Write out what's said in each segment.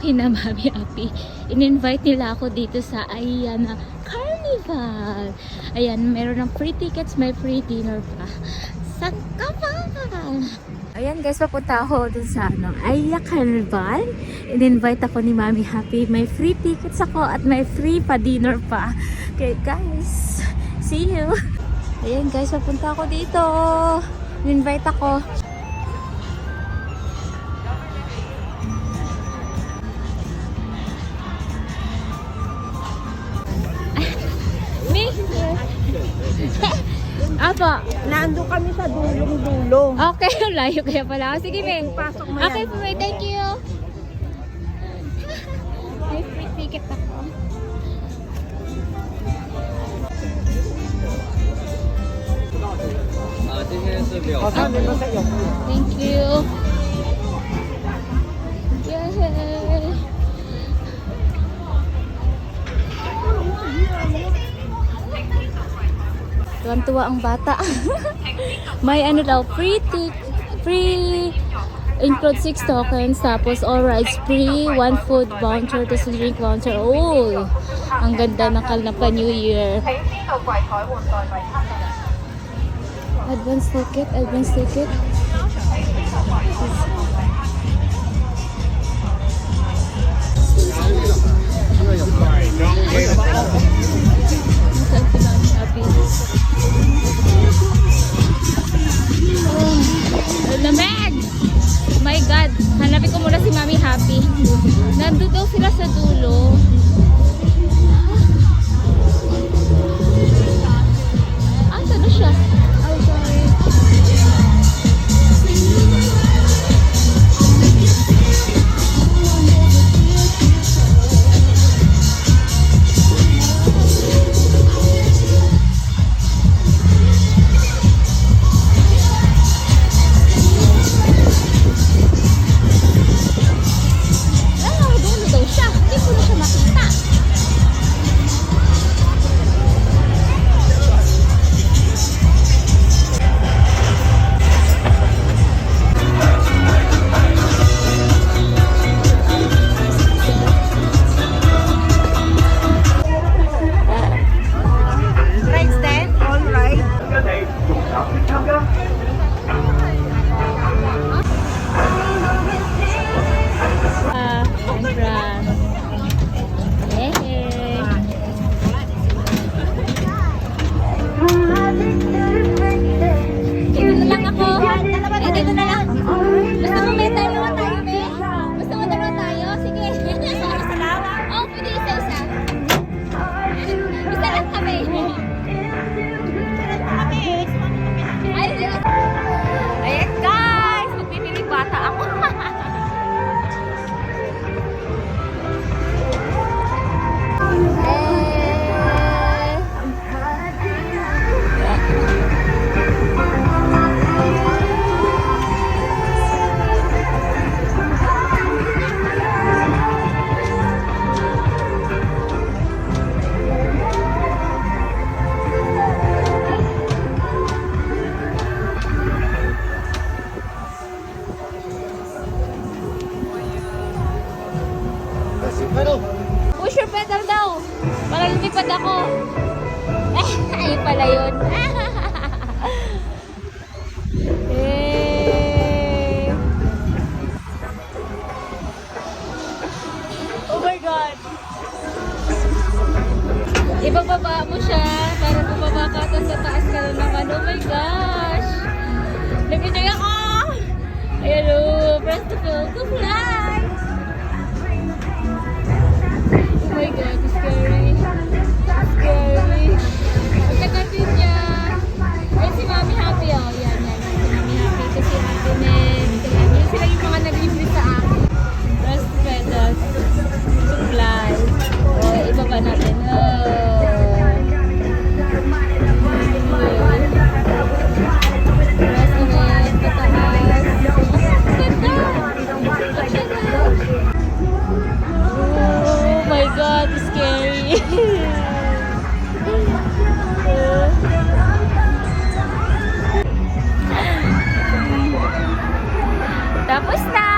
kina Mami Happy. In-invite nila ako dito sa Ayana Carnival. Ayan, meron ng free tickets, may free dinner pa. San ka ba? Ayan guys, papunta ako dun sa Ayana Carnival. In-invite ako ni Mami Happy. May free tickets ako at may free pa dinner pa. Okay guys, see you! Ayan guys, papunta ako dito. In-invite ako. Apa? Nando kami sa dulong-dulo. Okay, layo kaya pala. Sige, May. Pasok mo Okay yan. po, May. Thank you. May free ticket ako. Thank you. Yay! Tuwan-tuwa ang bata. May ano daw, free include 6 tokens, tapos all rides free, 1 food voucher, tapos drink voucher. Oh, ang ganda ng Kalnapa New Year. Advance ticket, advance ticket. Lamig! My God! Hanapin ko muna si Mami Happy. Nandun daw sila sa dulo. Asa na siya? Oh, sorry. Push your pedal daw. Para lumipad ako. Ayun pala yun. Oh my God. Ibababa mo siya para bumaba ka sa taas ka na naman. Oh my gosh. Nag-enjoy ako. Ayan o. Press the fill to fly. Oh my God, it's scary. Scary. Pagkagat din niya. Ay, si Mami Happy, oh. Yan, yan. Si Mami Happy. Kasi happiness. Yan sila yung mga nag-libre sa akin. Rest pedals. Supply. Oh, ibaba natin. Oh. Rest ulit. Pataas. Ganda. Oh my God, scary. Tapos na.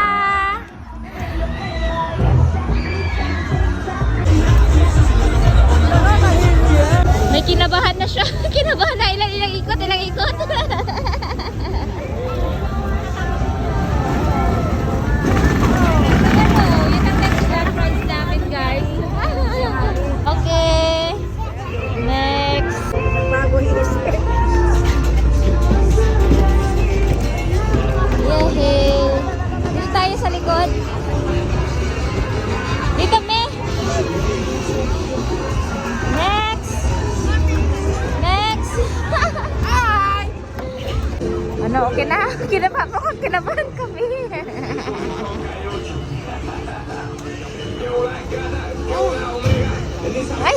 Kinabahan kami. Ay!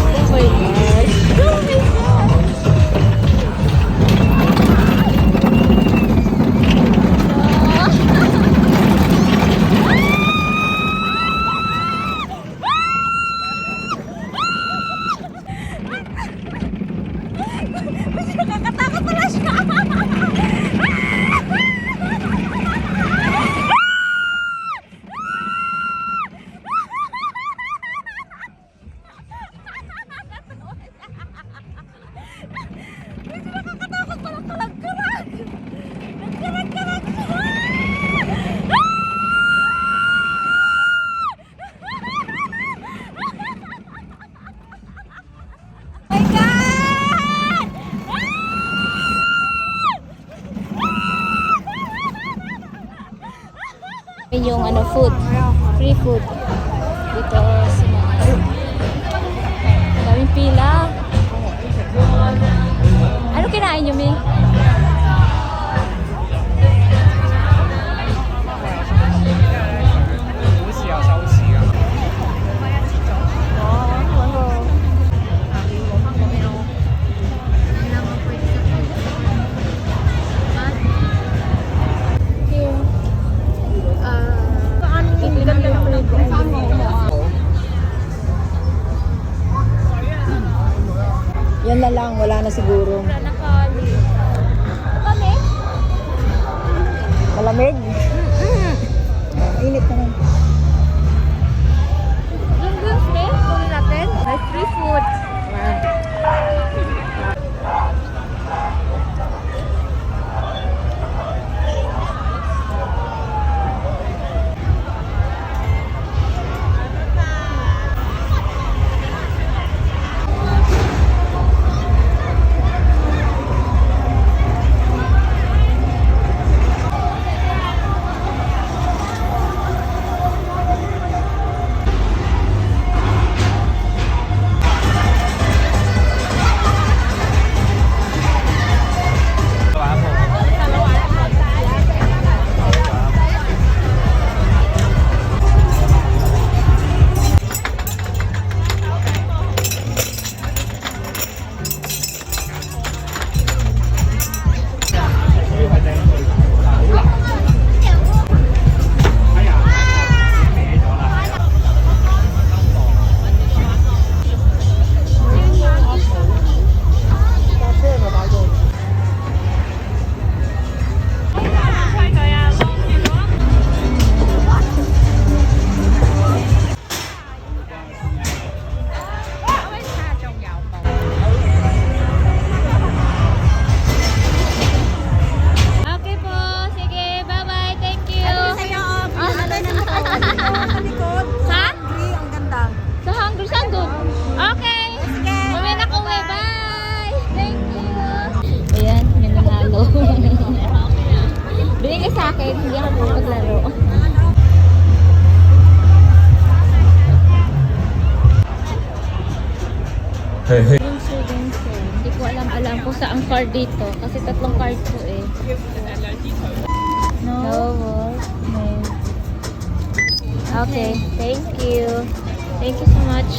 Oh my gosh! Oh my gosh! Nakakatakot pala siya! Nakakatakot pala kalagkarag! Nagkarag-karag siya! My God! Yung food, free food dito sa mga daming pila. Ano kinain nyo, May? Yan na lang, wala na siguro. Wala na kali. Kami? Malamig? Init naman. Yung drinks, May? Kunin natin. May free food. Okay po. Sige, bye-bye. Thank you. Ha? Ang ganda. Sa hungry saan doon? Okay. Sige. Uwi na ko. Bye. Thank you. Ayan, may nanalo. Binigay sa akin. Hindi ako maglaro. Hindi ko alam kung saan card dito. Kasi tatlong card po eh. No. No. Okay. Thank you. Thank you so much.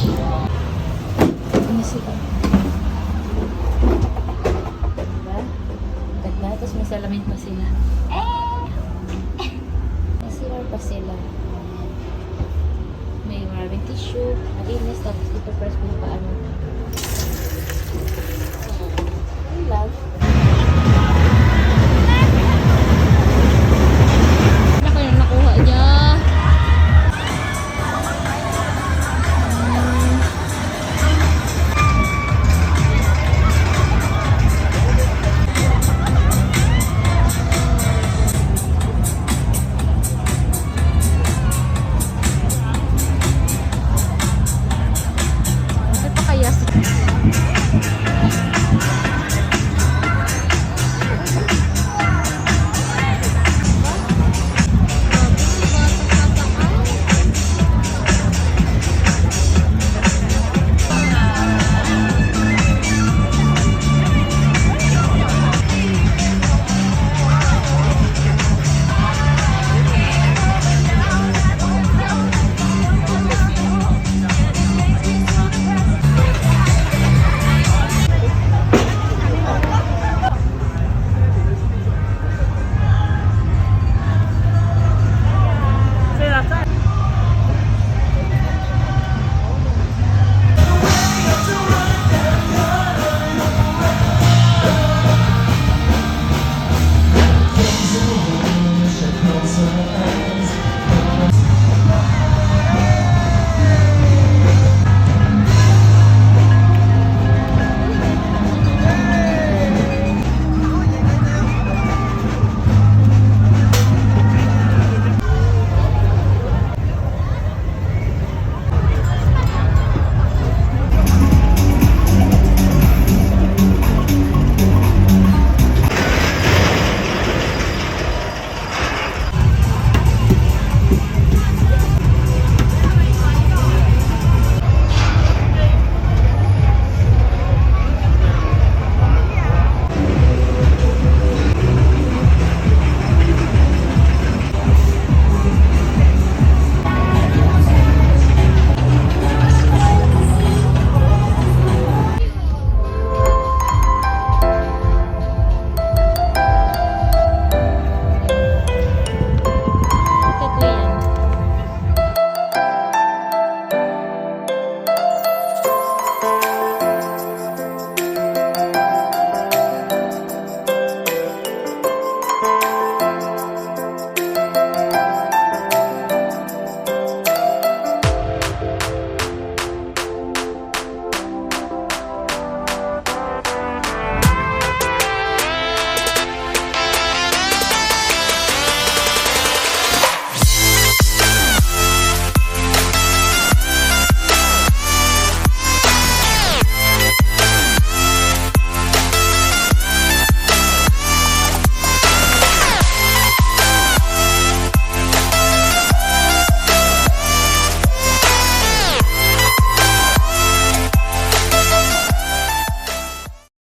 Sige. Diba? Ganda. Tapos may salamin pa sila. May CR pa sila. May maraming tissue. Malinis. Tapos dito press mo yung paano.